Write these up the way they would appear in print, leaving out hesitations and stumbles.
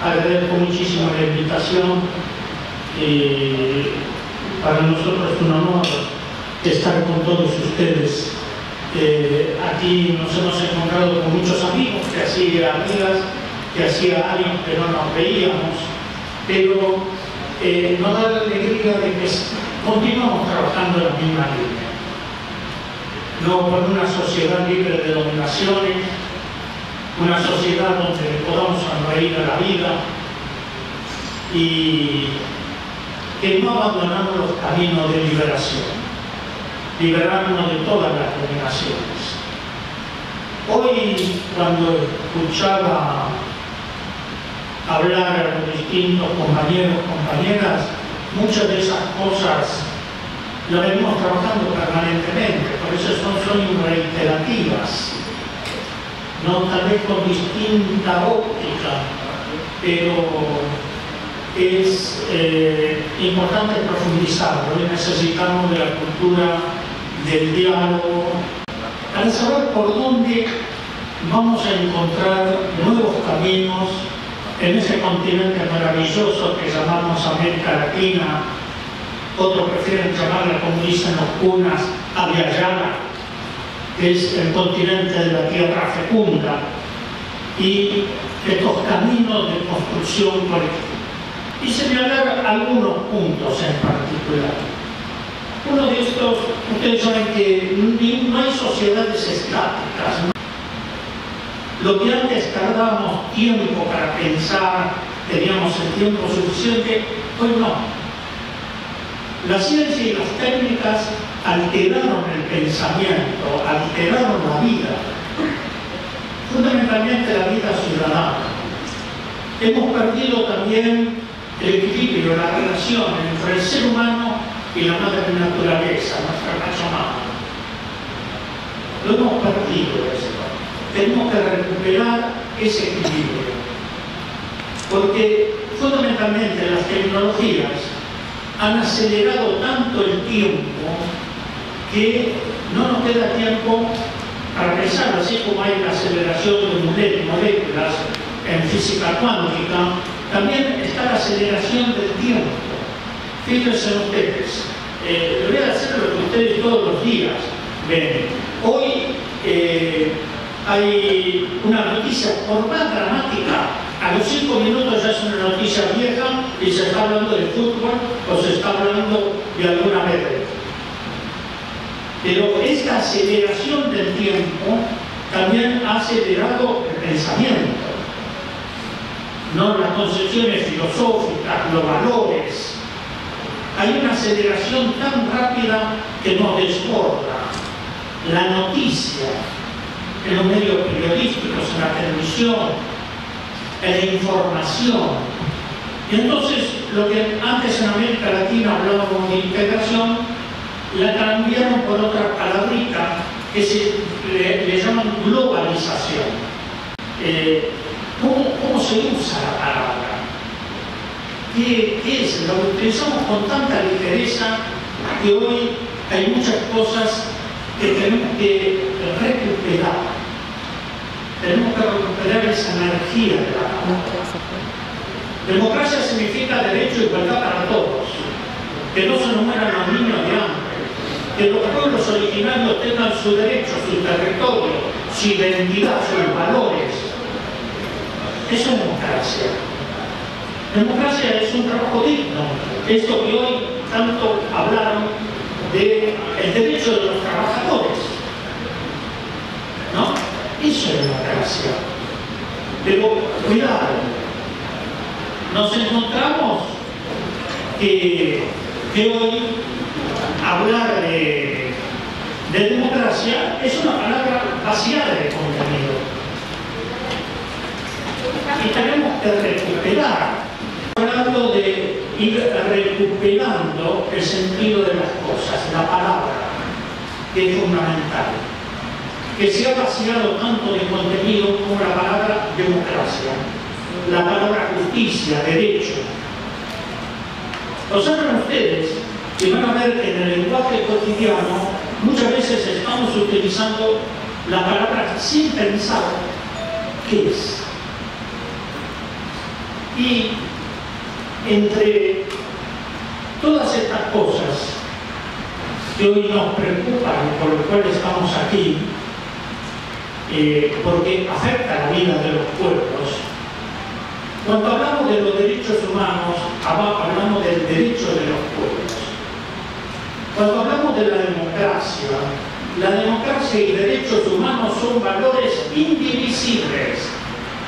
agradezco muchísimo la invitación. Para nosotros es un honor estar con todos ustedes. Aquí nos hemos encontrado con muchos amigos, que hacía amigas, que hacía años que no nos veíamos, pero nos da la alegría de que continuamos trabajando en la misma línea. No por una sociedad libre de dominaciones, una sociedad donde podamos sonreír a la vida y que no abandonamos los caminos de liberación, liberarnos de todas las dominaciones. Hoy, cuando escuchaba hablar a los distintos compañeros, compañeras, muchas de esas cosas las venimos trabajando permanentemente, por eso son reiterativas, no tal vez con distinta óptica, pero es importante profundizarlo. Hoy necesitamos de la cultura del diálogo para saber por dónde vamos a encontrar nuevos caminos en ese continente maravilloso que llamamos América Latina. Otros prefieren llamarla, como dicen los cunas, Abya-Yala, que es el continente de la tierra fecunda, y estos caminos de construcción colectiva. Y señalar algunos puntos en particular. Uno de estos, ustedes saben que no hay sociedades estáticas, ¿no? Lo que antes tardábamos tiempo para pensar, teníamos el tiempo suficiente, hoy no. La ciencia y las técnicas alteraron el pensamiento, alteraron la vida, fundamentalmente la vida ciudadana. Hemos perdido también el equilibrio, la relación entre el ser humano y la madre naturaleza, nuestra raza humana. Lo hemos perdido esto. Tenemos que recuperar ese equilibrio, porque fundamentalmente las tecnologías han acelerado tanto el tiempo que no nos queda tiempo para pensar, así como hay la aceleración de moléculas en física cuántica, también está la aceleración del tiempo. Fíjense ustedes, voy a hacer lo que ustedes todos los días ven. Hoy hay una noticia, por más dramática, a los 5 minutos ya es una noticia vieja y se está hablando de fútbol o se está hablando de alguna vedette. Pero esta aceleración del tiempo también ha acelerado el pensamiento, no las concepciones filosóficas, los valores. Hay una aceleración tan rápida que nos desborda. La noticia, en los medios periodísticos, en la televisión, en la información. Y entonces, lo que antes en América Latina hablábamos de integración, la cambiaron por otra palabrita que le llaman globalización. ¿Cómo se usa la palabra? ¿Qué es? Lo utilizamos con tanta ligereza que hoy hay muchas cosas que tenemos que recuperar. Tenemos que recuperar esa energía de la palabra. Democracia significa derecho e igualdad para todos. Que no se nos mueran los niños de hambre. Que los pueblos originarios tengan su derecho, su territorio, su identidad, sus valores. Eso es democracia. Democracia es un trabajo digno. Esto que hoy tanto hablaron del derecho de los trabajadores, ¿no? Eso es democracia. Pero cuidado, nos encontramos que hoy hablar de democracia es una palabra vaciada de contenido. Y tenemos que recuperar, hablando de ir recuperando el sentido de las cosas, la palabra, que es fundamental. Que se ha vaciado tanto de contenido como la palabra democracia, la palabra justicia, derecho. Observen ustedes y van a ver que en el lenguaje cotidiano muchas veces estamos utilizando la palabra sin pensar qué es. Y entre todas estas cosas que hoy nos preocupan, por lo cual estamos aquí, porque afecta la vida de los pueblos, cuando hablamos de los derechos humanos, hablamos del derecho de los pueblos. Cuando hablamos de la democracia y derechos humanos son valores indivisibles.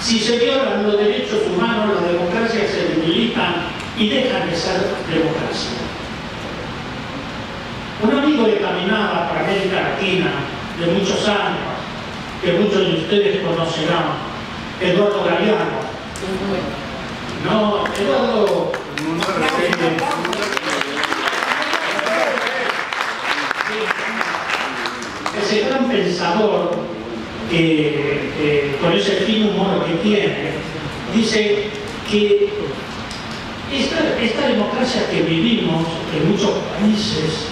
Si se violan los derechos humanos, las democracias se debilitan y dejan de ser democracia. Un amigo de caminada para América Latina de muchos años, que muchos de ustedes conocerán, Eduardo Galeano. No, Eduardo... ese gran pensador que con ese fino humor que tiene, dice que esta democracia que vivimos en muchos países,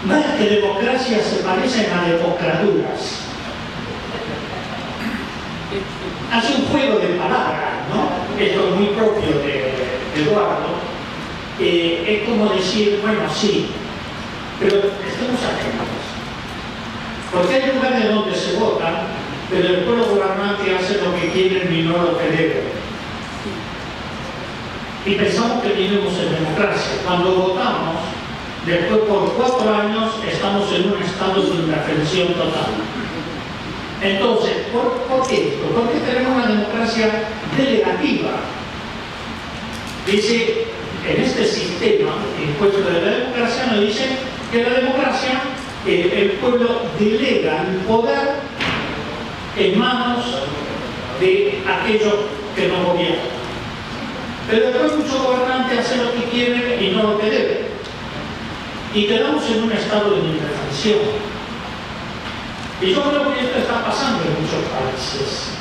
más que democracia se parecen a democraduras. Hace un juego de palabras, ¿no? Esto es muy propio de Eduardo. Es como decir, bueno, sí, pero estamos atentos. Porque hay lugares donde se vota, pero el pueblo gobernante hace lo que quieren y no lo que deben. Y pensamos que vivimos en democracia. Cuando votamos, después por 4 años estamos en un estado de indefensión total. Entonces, ¿por qué esto? Porque tenemos una democracia delegativa. Dice, en este sistema impuesto de la democracia, nos dice que la democracia, el pueblo delega el poder en manos de aquellos que no gobiernan. Pero después muchos gobernantes hacen lo que quieren y no lo que deben. Y quedamos en un estado de indefensión. Y yo creo que esto está pasando en muchos países,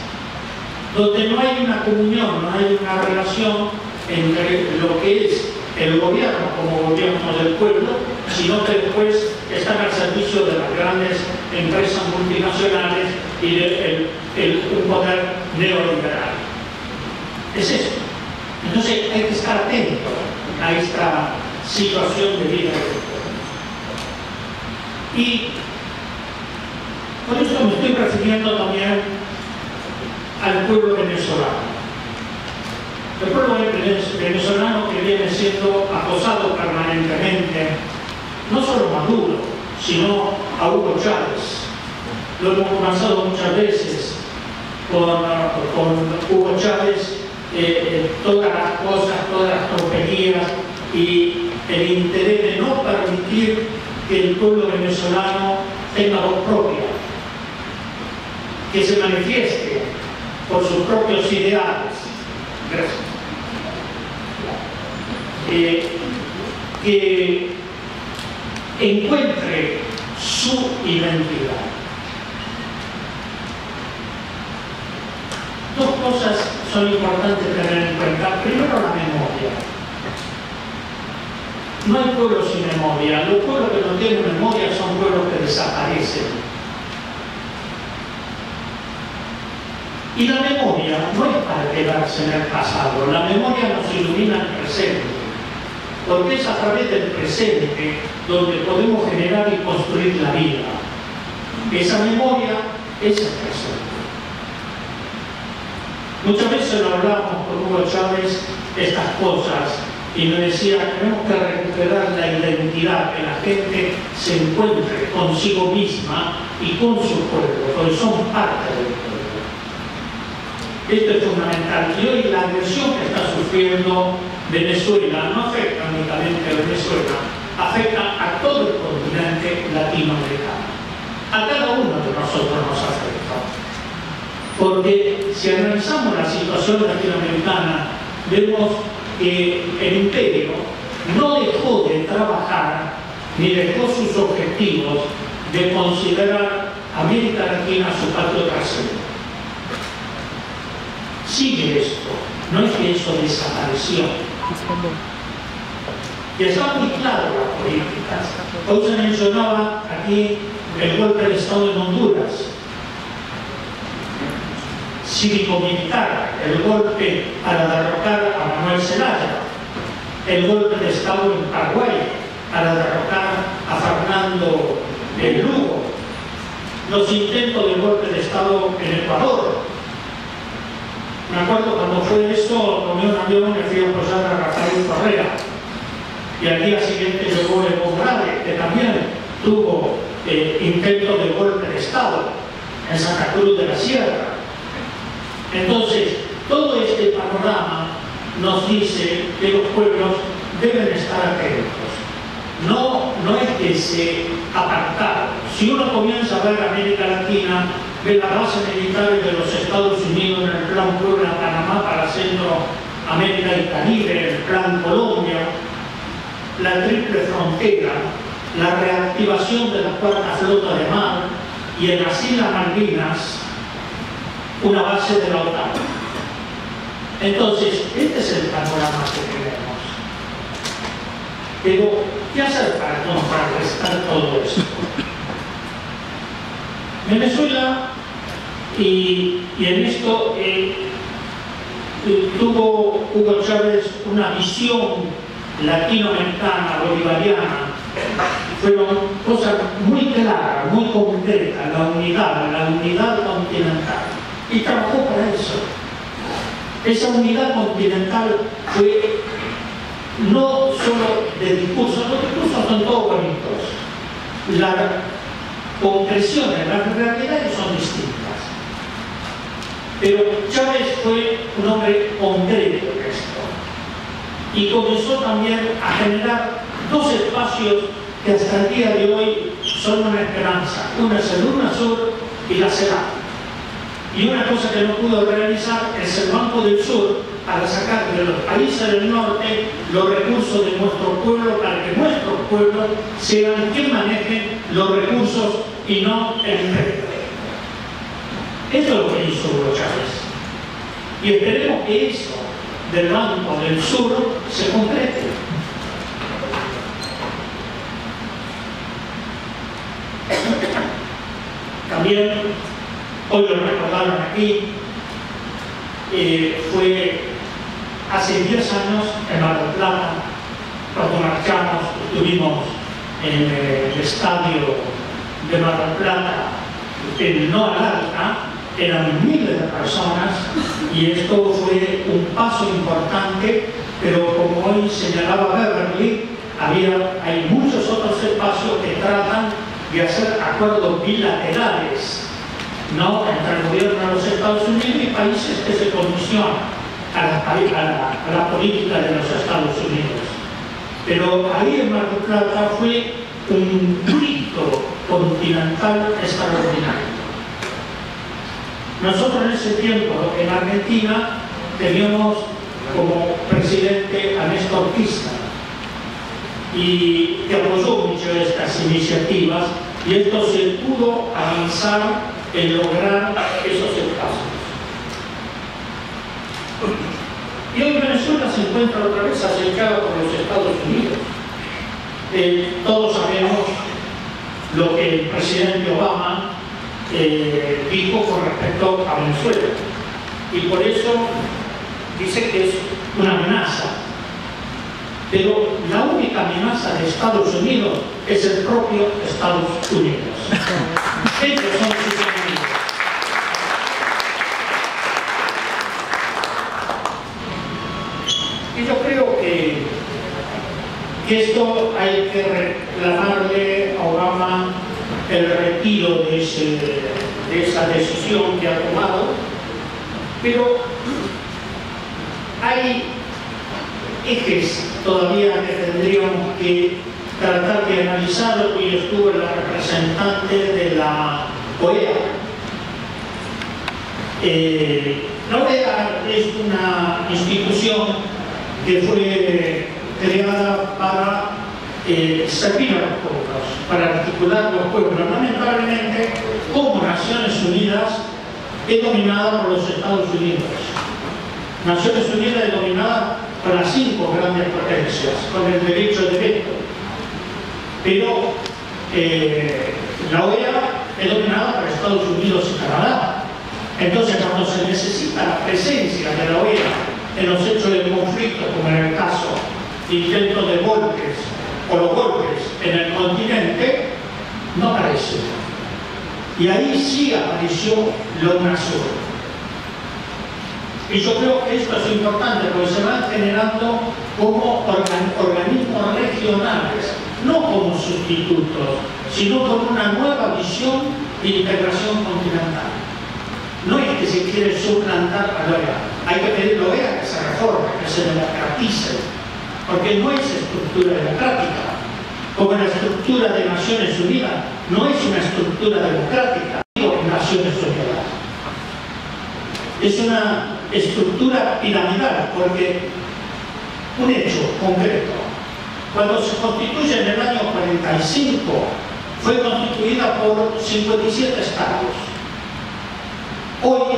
donde no hay una comunión, no hay una relación entre lo que es el gobierno como gobierno del pueblo, sino que después están al servicio de las grandes empresas multinacionales y de un poder neoliberal. Es eso. Entonces hay que estar atento a esta situación de vida del pueblo. Y con esto me estoy refiriendo también al pueblo venezolano. El pueblo venezolano que viene siendo acosado permanentemente, no solo Maduro, sino a Hugo Chávez. Lo hemos conversado muchas veces con Hugo Chávez, todas las cosas, todas las tonterías y el interés de no permitir que el pueblo venezolano tenga voz propia, que se manifieste por sus propios ideales. Gracias. Que encuentre su identidad. Dos cosas son importantes tener en cuenta. Primero, la memoria. No hay pueblo sin memoria. Los pueblos que no tienen memoria son pueblos que desaparecen. Y la memoria no es para quedarse en el pasado. La memoria nos ilumina el presente. Porque es a través del presente donde podemos generar y construir la vida. Esa memoria es el presente. Muchas veces lo hablamos con Hugo Chávez estas cosas y nos decía, tenemos que recuperar la identidad, que la gente se encuentre consigo misma y con su pueblo, porque son parte del pueblo. Esto es fundamental. Y hoy la agresión que está sufriendo Venezuela no afecta únicamente a Venezuela, afecta a todo el continente latinoamericano. A cada uno de nosotros nos afecta. Porque si analizamos la situación latinoamericana, vemos que el imperio no dejó de trabajar ni dejó sus objetivos de considerar a América Latina su patio trasero. Sigue esto, no es que eso desapareció. Y está muy claro la política. Hoy se mencionaba aquí el golpe de Estado en Honduras. cívico-militar, el golpe para derrocar a Manuel Zelaya, el golpe de Estado en Paraguay para derrocar a Fernando Lugo, los intentos de golpe de Estado en Ecuador. Me acuerdo cuando fue eso, tomé un avión y fui a apoyar a Rafael Correa, y al día siguiente llegó Evo Morales, que también tuvo intentos de golpe de Estado en Santa Cruz de la Sierra. Entonces, todo este panorama nos dice que los pueblos deben estar atentos. No es que se apartaron. Si uno comienza a ver América Latina, ve las bases militares de los Estados Unidos en el Plan Puebla-Panamá para Centroamérica y Caribe, el Plan Colombia, la Triple Frontera, la reactivación de la Cuarta Flota de Mar y en las Islas Malvinas una base de la OTAN. Entonces, este es el panorama que tenemos. Pero, ¿qué hacer para contrarrestar todo esto? Venezuela, y en esto tuvo Hugo Chávez una visión latinoamericana, bolivariana. Fueron cosas muy claras, muy concretas, la unidad continental. Y trabajó para eso. Esa unidad continental fue no solo de discursos, los discursos son todos bonitos. Las concreciones, las realidades son distintas. Pero Chávez fue un hombre concreto en esto. Y comenzó también a generar dos espacios que hasta el día de hoy son una esperanza. Una es el UNASUR y la CELAC. Y una cosa que no pudo realizar es el Banco del Sur para sacar de los países del norte los recursos de nuestro pueblo para que nuestros pueblos sean quienes manejen los recursos y no el imperio. Esto es lo que hizo Hugo Chávez. Y esperemos que eso del Banco del Sur se concrete. También, hoy lo recordaron aquí, fue hace 10 años en Mar del Plata, cuando marchamos, estuvimos en el estadio de Mar del Plata, en No Alarca, eran miles de personas, y esto fue un paso importante, pero como hoy señalaba Beverly, hay muchos otros espacios que tratan de hacer acuerdos bilaterales, ¿no?, entre el gobierno de los Estados Unidos y países que se condicionan a la política de los Estados Unidos. Pero ahí en Mar del Plata fue un grito continental extraordinario. Nosotros en ese tiempo en Argentina teníamos como presidente a Néstor Kirchner, y que apoyó mucho estas iniciativas, y esto se pudo avanzar en lograr esos espacios. Y hoy Venezuela se encuentra otra vez acechada por los Estados Unidos. Todos sabemos lo que el presidente Obama dijo con respecto a Venezuela, y por eso dice que es una amenaza. Pero la única amenaza de Estados Unidos es el propio Estados Unidos. Ellos son sus enemigos. Y yo creo que esto hay que reclamarle a Obama el retiro de esa decisión que ha tomado, pero hay ejes todavía que tendríamos que tratar de analizar. Hoy estuvo la representante de la OEA. La OEA es una institución que fue creada para servir a los pueblos, para articular los pueblos. Lamentablemente, como Naciones Unidas, es dominada por los Estados Unidos. Naciones Unidas es dominada por las 5 grandes potencias, con el derecho de veto. Pero la OEA es dominada por Estados Unidos y Canadá. Entonces, cuando se presencia de la OEA en los hechos de conflicto, como en el caso de intentos de golpes o los golpes en el continente, no aparece. Y ahí sí apareció la UNASUR. Y yo creo que esto es importante porque se van generando como organismos regionales, no como sustitutos, sino con una nueva visión de integración continental. No es que se quiere suplantar a la OEA, hay que pedir a la OEA que se reforme, que se democratice, porque no es estructura democrática, como la estructura de Naciones Unidas, no es una estructura democrática, digo Naciones Unidas. Es una estructura piramidal, porque un hecho concreto, cuando se constituye en el año 45, fue constituida por 57 estados. Hoy,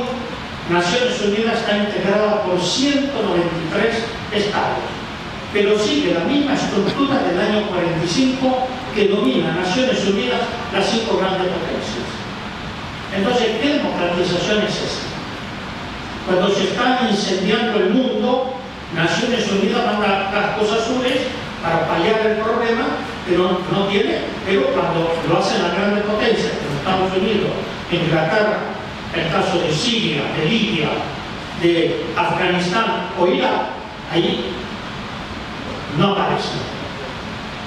Naciones Unidas está integrada por 193 estados, pero sigue la misma estructura del año 45 que domina Naciones Unidas las 5 grandes potencias. Entonces, ¿qué democratización es esta? Cuando se está incendiando el mundo, Naciones Unidas manda cascos azules para paliar el problema, pero no tiene. Pero cuando lo hacen las grandes potencias, como Estados Unidos, Inglaterra, el caso de Siria, de Libia, de Afganistán o Irak, ahí no aparece.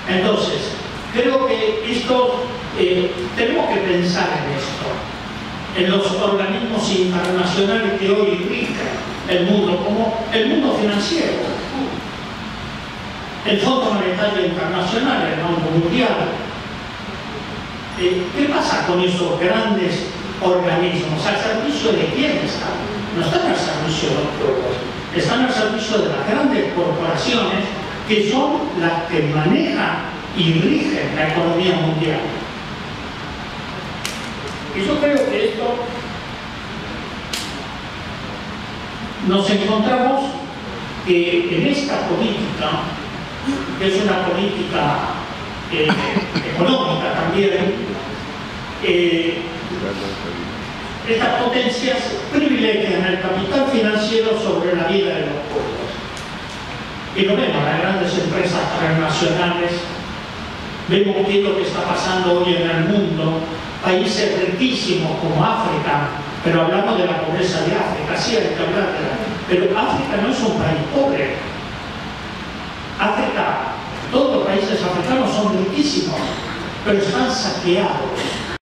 Entonces, creo que esto, tenemos que pensar en esto, en los organismos internacionales que hoy rigen el mundo, como el mundo financiero, el Fondo Monetario Internacional, el Banco Mundial. ¿Qué pasa con esos grandes organismos? ¿Al servicio de quién están? No están al servicio de los pueblos, están al servicio de las grandes corporaciones que son las que manejan y rigen la economía mundial. Y yo creo que esto nos encontramos que en esta política, que es una política económica también, estas potencias privilegian el capital financiero sobre la vida de los pueblos. Y lo vemos, las grandes empresas transnacionales, vemos qué es lo que está pasando hoy en el mundo, países riquísimos como África, pero hablamos de la pobreza de África, sí hay que hablar de la... Pero África no es un país pobre. África, todos los países africanos son riquísimos, pero están saqueados.